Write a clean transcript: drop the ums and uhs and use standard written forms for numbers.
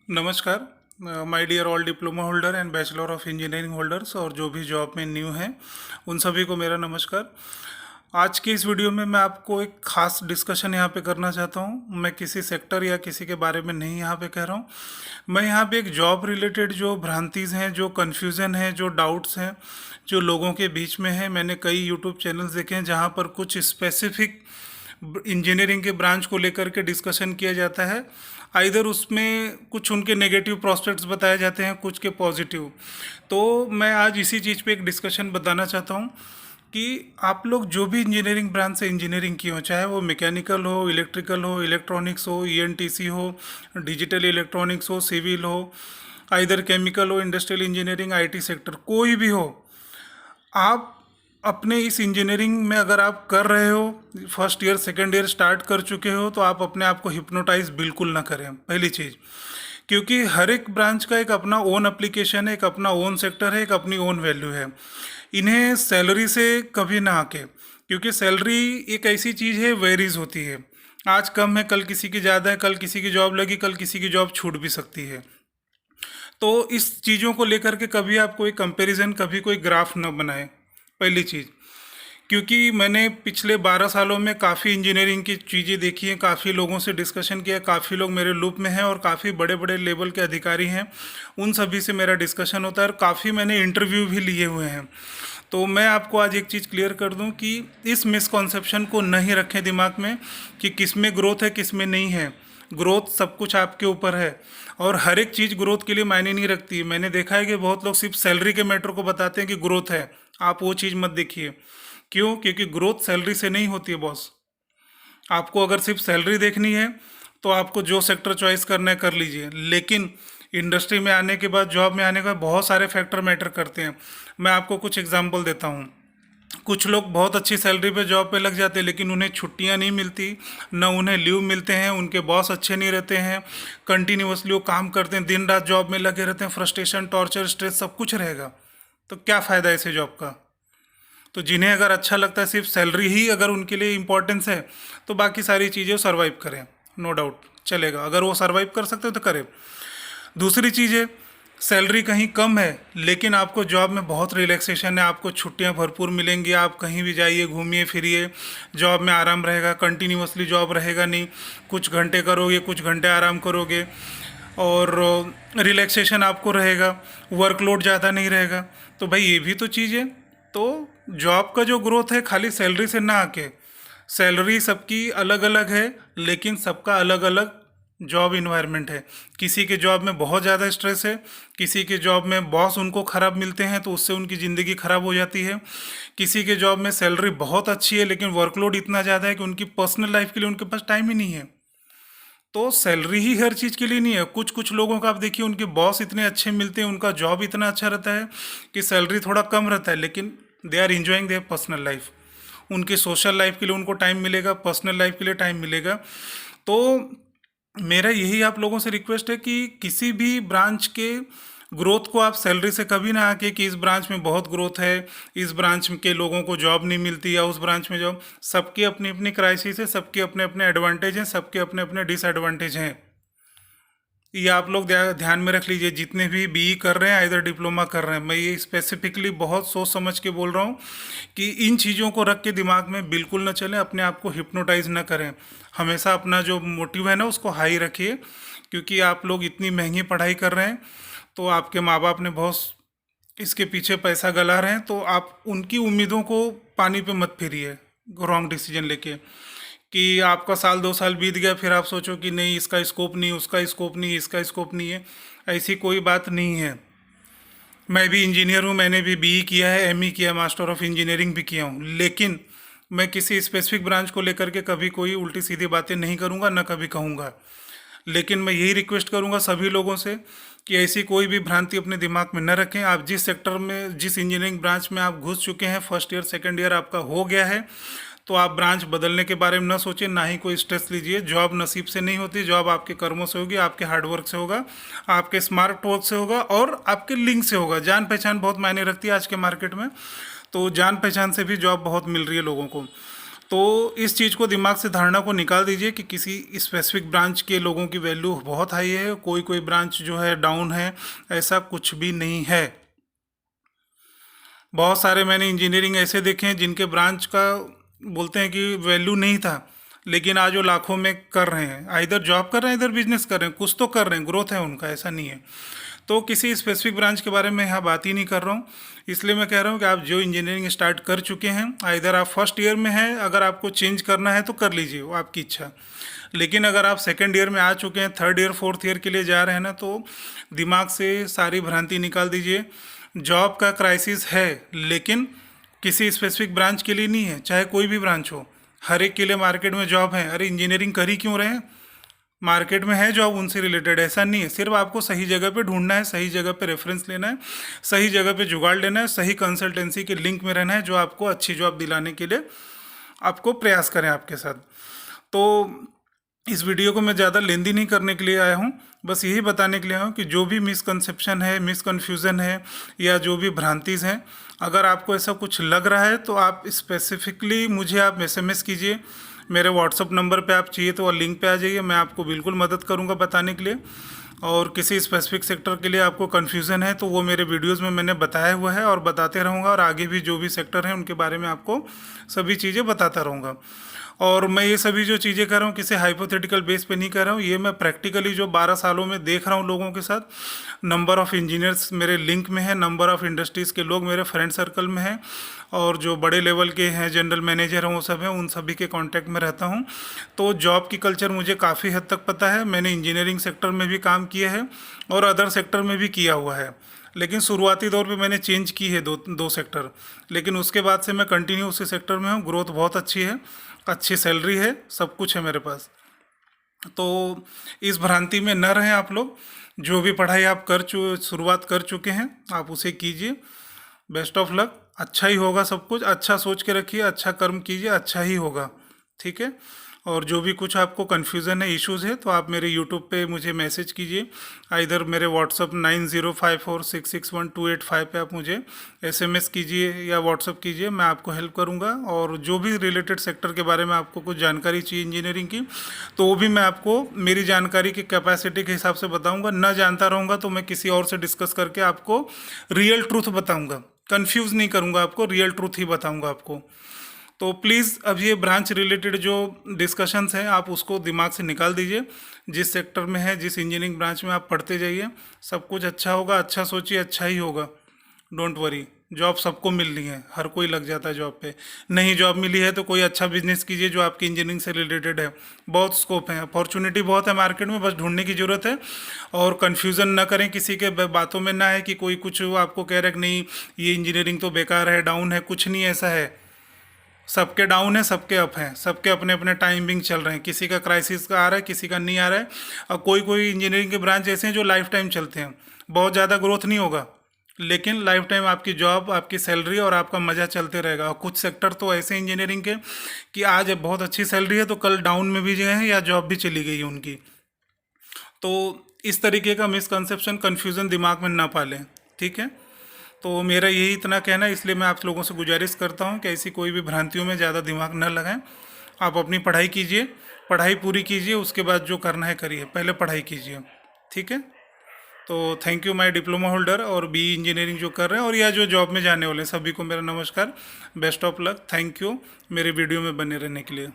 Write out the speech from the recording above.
नमस्कार my dear all diploma holder and bachelor of engineering holders और जो भी जॉब में न्यू हैं उन सभी को मेरा नमस्कार। आज की इस वीडियो में मैं आपको एक खास डिस्कशन यहाँ पे करना चाहता हूँ। मैं किसी सेक्टर या किसी के बारे में नहीं यहाँ पे कह रहा हूँ। मैं यहाँ पे एक जॉब रिलेटेड जो भ्रांतिज हैं, जो कन्फ्यूज़न है, जो डाउट्स हैं, जो लोगों के बीच में है, मैंने कई यूट्यूब चैनल्स देखे हैं जहाँ पर कुछ स्पेसिफिक इंजीनियरिंग के ब्रांच को लेकर के डिस्कशन किया जाता है। आइदर उसमें कुछ उनके नेगेटिव प्रोस्पेक्ट्स बताए जाते हैं, कुछ के पॉजिटिव। तो मैं आज इसी चीज़ पे एक डिस्कशन बताना चाहता हूँ कि आप लोग जो भी इंजीनियरिंग ब्रांच से इंजीनियरिंग की हो, चाहे वो मैकेनिकल हो, इलेक्ट्रिकल हो, इलेक्ट्रॉनिक्स हो, ईएनटीसी हो, डिजिटल इलेक्ट्रॉनिक्स हो, सिविल हो, आइदर केमिकल हो, इंडस्ट्रियल इंजीनियरिंग, आईटी सेक्टर, कोई भी हो, आप अपने इस इंजीनियरिंग में अगर आप कर रहे हो, first year second year start कर चुके हो, तो आप अपने आप को हिप्नोटाइज बिल्कुल ना करें, पहली चीज़। क्योंकि हर एक ब्रांच का एक अपना ओन एप्लीकेशन है, एक अपना ओन सेक्टर है, एक अपनी ओन वैल्यू है। इन्हें सैलरी से कभी ना आके, क्योंकि सैलरी एक ऐसी चीज़ है, वेरीज होती है। आज कम है, कल किसी की ज़्यादा है, कल किसी की जॉब लगी, कल किसी की जॉब छूट भी सकती है। तो इस चीज़ों को लेकर के कभी आप कोई कंपैरिजन, कभी कोई ग्राफ न बनाएं, पहली चीज़। क्योंकि मैंने पिछले 12 सालों में काफ़ी इंजीनियरिंग की चीज़ें देखी हैं, काफ़ी लोगों से डिस्कशन किया, काफ़ी लोग मेरे लूप में हैं और काफ़ी बड़े बड़े लेवल के अधिकारी हैं, उन सभी से मेरा डिस्कशन होता है और काफ़ी मैंने इंटरव्यू भी लिए हुए हैं। तो मैं आपको आज एक चीज़ क्लियर कर दूं कि इस मिसकॉन्सेप्शन को नहीं रखें दिमाग में कि किस में ग्रोथ है, किस में नहीं है। ग्रोथ सब कुछ आपके ऊपर है और हर एक चीज़ ग्रोथ के लिए मायने नहीं रखती है। मैंने देखा है कि बहुत लोग सिर्फ सैलरी के मैटर को बताते हैं कि ग्रोथ है, आप वो चीज़ मत देखिए। क्यों? क्योंकि ग्रोथ सैलरी से नहीं होती है बॉस। आपको अगर सिर्फ सैलरी देखनी है तो आपको जो सेक्टर चॉइस करना है कर लीजिए, लेकिन इंडस्ट्री में आने के बाद, जॉब में आने के बाद बहुत सारे फैक्टर मैटर करते हैं। मैं आपको कुछ एग्जांपल देता हूँ। कुछ लोग बहुत अच्छी सैलरी पे जॉब पे लग जाते हैं, लेकिन उन्हें छुट्टियां नहीं मिलती, न उन्हें लीव मिलते हैं, उनके बॉस अच्छे नहीं रहते हैं, कंटिन्यूसली वो काम करते हैं, दिन रात जॉब में लगे रहते हैं, फ्रस्ट्रेशन, टॉर्चर, स्ट्रेस सब कुछ रहेगा। तो क्या फ़ायदा है ऐसे जॉब का? तो जिन्हें अगर अच्छा लगता है, सिर्फ सैलरी ही अगर उनके लिए इम्पोर्टेंस है, तो बाकी सारी चीज़ें सर्वाइव करें, नो डाउट चलेगा। अगर वो सर्वाइव कर सकते हो तो करें। दूसरी चीज़ है, सैलरी कहीं कम है लेकिन आपको जॉब में बहुत रिलैक्सेशन है, आपको छुट्टियां भरपूर मिलेंगी, आप कहीं भी जाइए, घूमिए फिरिए, जॉब में आराम रहेगा, कंटिन्यूसली जॉब रहेगा नहीं, कुछ घंटे करोगे, कुछ घंटे आराम करोगे और रिलैक्सेशन आपको रहेगा, वर्कलोड ज़्यादा नहीं रहेगा। तो भाई ये भी तो चीज़ है। तो जॉब का जो ग्रोथ है खाली सैलरी से ना आके, सैलरी सबकी अलग अलग है लेकिन सबका अलग अलग जॉब इन्वायरमेंट है। किसी के जॉब में बहुत ज़्यादा स्ट्रेस है, किसी के जॉब में बॉस उनको ख़राब मिलते हैं तो उससे उनकी ज़िंदगी ख़राब हो जाती है, किसी के जॉब में सैलरी बहुत अच्छी है लेकिन वर्कलोड इतना ज़्यादा है कि उनकी पर्सनल लाइफ के लिए उनके पास टाइम ही नहीं है। तो सैलरी ही हर चीज़ के लिए नहीं है। कुछ कुछ लोगों का आप देखिए, उनके बॉस इतने अच्छे मिलते हैं, उनका जॉब इतना अच्छा रहता है कि सैलरी थोड़ा कम रहता है, लेकिन they are enjoying their personal life. उनकी सोशल लाइफ के लिए उनको टाइम मिलेगा, पर्सनल लाइफ के लिए टाइम मिलेगा। तो मेरा यही आप लोगों से रिक्वेस्ट है कि किसी भी ब्रांच के ग्रोथ को आप सैलरी से कभी ना आके कि इस ब्रांच में बहुत ग्रोथ है, इस ब्रांच के लोगों को जॉब नहीं मिलती या उस ब्रांच में जॉब, सबकी अपनी अपनी क्राइसिस है, सबके अपने अपने एडवांटेज हैं, सबके अपने अपने डिसएडवांटेज हैं। ये आप लोग ध्यान में रख लीजिए। जितने भी बीई कर रहे हैं, इधर डिप्लोमा कर रहे हैं, मैं ये स्पेसिफिकली बहुत सोच समझ के बोल रहा हूँ कि इन चीज़ों को रख के दिमाग में बिल्कुल ना चलें, अपने आप को हिप्नोटाइज ना करें। हमेशा अपना जो मोटिव है ना उसको हाई रखिए, क्योंकि आप लोग इतनी महंगी पढ़ाई कर रहे हैं, तो आपके माँ बाप ने बहुत इसके पीछे पैसा गला रहे हैं, तो आप उनकी उम्मीदों को पानी पे मत फेरिए रॉन्ग डिसीजन लेके। कि आपका साल 2 साल बीत गया, फिर आप सोचो कि नहीं इसका स्कोप नहीं, उसका स्कोप नहीं, इसका स्कोप नहीं है। ऐसी कोई बात नहीं है। मैं भी इंजीनियर हूँ, मैंने भी बीई किया है, एमई किया, मास्टर ऑफ इंजीनियरिंग भी किया हूँ, लेकिन मैं किसी स्पेसिफिक ब्रांच को लेकर के कभी कोई उल्टी सीधी बातें नहीं करूँगा, ना कभी कहूँगा। लेकिन मैं यही रिक्वेस्ट करूँगा सभी लोगों से कि ऐसी कोई भी भ्रांति अपने दिमाग में न रखें। आप जिस सेक्टर में, जिस इंजीनियरिंग ब्रांच में आप घुस चुके हैं, फर्स्ट ईयर सेकेंड ईयर आपका हो गया है, तो आप ब्रांच बदलने के बारे में ना सोचें, ना ही कोई स्ट्रेस लीजिए। जॉब नसीब से नहीं होती, जॉब आपके कर्मों से होगी, आपके हार्डवर्क से होगा, आपके स्मार्ट वर्क से होगा और आपके लिंक से होगा। जान पहचान बहुत मायने रखती है आज के मार्केट में, तो जान पहचान से भी जॉब बहुत मिल रही है लोगों को। तो इस चीज़ को दिमाग से धारणा को निकाल दीजिए कि किसी स्पेसिफिक ब्रांच के लोगों की वैल्यू बहुत हाई है, कोई कोई ब्रांच जो है डाउन है, ऐसा कुछ भी नहीं है। बहुत सारे मैंने इंजीनियरिंग ऐसे देखे हैं जिनके ब्रांच का बोलते हैं कि वैल्यू नहीं था, लेकिन आज वो लाखों में कर रहे हैं, इधर जॉब कर रहे हैं इधर बिजनेस कर रहे हैं, कुछ तो कर रहे हैं, ग्रोथ है उनका, ऐसा नहीं है। तो किसी स्पेसिफिक ब्रांच के बारे में यहाँ बात ही नहीं कर रहा हूँ। इसलिए मैं कह रहा हूँ कि आप जो इंजीनियरिंग स्टार्ट कर चुके हैं, इधर आप फर्स्ट ईयर में हैं, अगर आपको चेंज करना है तो कर लीजिए, वो आपकी इच्छा। लेकिन अगर आप सेकेंड ईयर में आ चुके हैं, थर्ड ईयर फोर्थ ईयर के लिए जा रहे हैं ना, तो दिमाग से सारी भ्रांति निकाल दीजिए। जॉब का क्राइसिस है, लेकिन किसी स्पेसिफिक ब्रांच के लिए नहीं है, चाहे कोई भी ब्रांच हो, हर एक के लिए मार्केट में जॉब है। अरे इंजीनियरिंग कर ही क्यों रहे हैं, मार्केट में है जॉब उनसे रिलेटेड, ऐसा नहीं है। सिर्फ आपको सही जगह पे ढूंढना है, सही जगह पे रेफरेंस लेना है, सही जगह पे जुगाड़ लेना है, सही कंसल्टेंसी के लिंक में रहना है जो आपको अच्छी जॉब दिलाने के लिए आपको प्रयास करें आपके साथ। तो इस वीडियो को मैं ज़्यादा लेंदी नहीं करने के लिए आया हूँ, बस यही बताने के लिए आया हूँ कि जो भी मिसकंसेप्शन है, मिसकन्फ्यूज़न है, या जो भी भ्रांतिज हैं, अगर आपको ऐसा कुछ लग रहा है तो आप स्पेसिफिकली मुझे आप SMS कीजिए। मेरे व्हाट्सअप नंबर पे आप चाहिए तो लिंक पे आ जाइए, मैं आपको बिल्कुल मदद करूँगा बताने के लिए। और किसी स्पेसिफिक सेक्टर के लिए आपको कन्फ्यूज़न है तो वो मेरे वीडियोज़ में मैंने बताया हुआ है और बताते रहूँगा, और आगे भी जो भी सेक्टर हैं उनके बारे में आपको सभी चीज़ें बताता रहूँगा। और मैं ये सभी जो चीज़ें कर रहा हूँ किसी हाइपोथेटिकल बेस पे नहीं कर रहा हूँ, ये मैं प्रैक्टिकली जो 12 सालों में देख रहा हूँ लोगों के साथ। नंबर ऑफ़ इंजीनियर्स मेरे लिंक में है, नंबर ऑफ़ इंडस्ट्रीज़ के लोग मेरे फ्रेंड सर्कल में हैं, और जो बड़े लेवल के हैं जनरल मैनेजर हैं वो सब हैं, उन सभी के कांटेक्ट में रहता हूँ। तो जॉब की कल्चर मुझे काफ़ी हद तक पता है। मैंने इंजीनियरिंग सेक्टर में भी काम किया है और अदर सेक्टर में भी किया हुआ है, लेकिन शुरुआती दौर पे मैंने चेंज की है दो सेक्टर, लेकिन उसके बाद से मैं कंटिन्यू उसी सेक्टर में हूँ। ग्रोथ बहुत अच्छी है, अच्छी सैलरी है, सब कुछ है मेरे पास। तो इस भ्रांति में न रहें आप लोग। जो भी पढ़ाई आप शुरुआत कर चुके हैं आप उसे कीजिए। बेस्ट ऑफ लक, अच्छा ही होगा सब कुछ। अच्छा सोच के रखिए, अच्छा कर्म कीजिए, अच्छा ही होगा, ठीक है। और जो भी कुछ आपको कन्फ्यूज़न है, इश्यूज़ है, तो आप मेरे यूट्यूब पे मुझे मैसेज कीजिए, इधर मेरे व्हाट्सअप 9054661285 पे आप मुझे SMS कीजिए या व्हाट्सअप कीजिए, मैं आपको हेल्प करूंगा। और जो भी रिलेटेड सेक्टर के बारे में आपको कुछ जानकारी चाहिए इंजीनियरिंग की, तो वो भी मैं आपको मेरी जानकारी की कैपेसिटी के हिसाब से बताऊँगा। न जानता रहूँगा तो मैं किसी और से डिस्कस करके आपको रियल ट्रूथ बताऊँगा, कन्फ्यूज़ नहीं करूँगा आपको, रियल ट्रूथ ही बताऊँगा आपको। तो प्लीज़ अब ये ब्रांच रिलेटेड जो डिस्कशंस हैं आप उसको दिमाग से निकाल दीजिए। जिस सेक्टर में है, जिस इंजीनियरिंग ब्रांच में आप पढ़ते जाइए, सब कुछ अच्छा होगा। अच्छा सोचिए, अच्छा ही होगा। डोंट वरी, जॉब सबको मिल रही है, हर कोई लग जाता है जॉब पे। नहीं जॉब मिली है तो कोई अच्छा बिजनेस कीजिए जो आपकी इंजीनियरिंग से रिलेटेड है। बहुत स्कोप है, अपॉर्चुनिटी बहुत है मार्केट में, बस ढूंढने की ज़रूरत है। और कन्फ्यूज़न ना करें, किसी के बातों में ना है कि कोई कुछ आपको कह रहा है कि नहीं ये इंजीनियरिंग तो बेकार है, डाउन है। कुछ नहीं ऐसा है, सबके डाउन है, सबके अप हैं, सबके अपने अपने टाइमिंग चल रहे हैं। किसी का क्राइसिस का आ रहा है, किसी का नहीं आ रहा है। और कोई कोई इंजीनियरिंग के ब्रांच ऐसे हैं जो लाइफ टाइम चलते हैं। बहुत ज़्यादा ग्रोथ नहीं होगा, लेकिन लाइफ टाइम आपकी जॉब, आपकी सैलरी और आपका मज़ा चलते रहेगा। और कुछ सेक्टर तो ऐसे इंजीनियरिंग के कि आज बहुत अच्छी सैलरी है तो कल डाउन में भी गए हैं या जॉब भी चली गई है उनकी। तो इस तरीके का मिसकंसेप्शन, कन्फ्यूज़न दिमाग में ना पालें, ठीक है। तो मेरा यही इतना कहना है, इसलिए मैं आप लोगों से गुजारिश करता हूँ कि ऐसी कोई भी भ्रांतियों में ज़्यादा दिमाग न लगाएं। आप अपनी पढ़ाई कीजिए, पढ़ाई पूरी कीजिए, उसके बाद जो करना है करिए, पहले पढ़ाई कीजिए, ठीक है। तो thank you my diploma holder और BE इंजीनियरिंग जो कर रहे हैं और या जो जॉब में जाने वाले हैं, सभी को मेरा नमस्कार, best of luck, thank you मेरे वीडियो में बने रहने के लिए।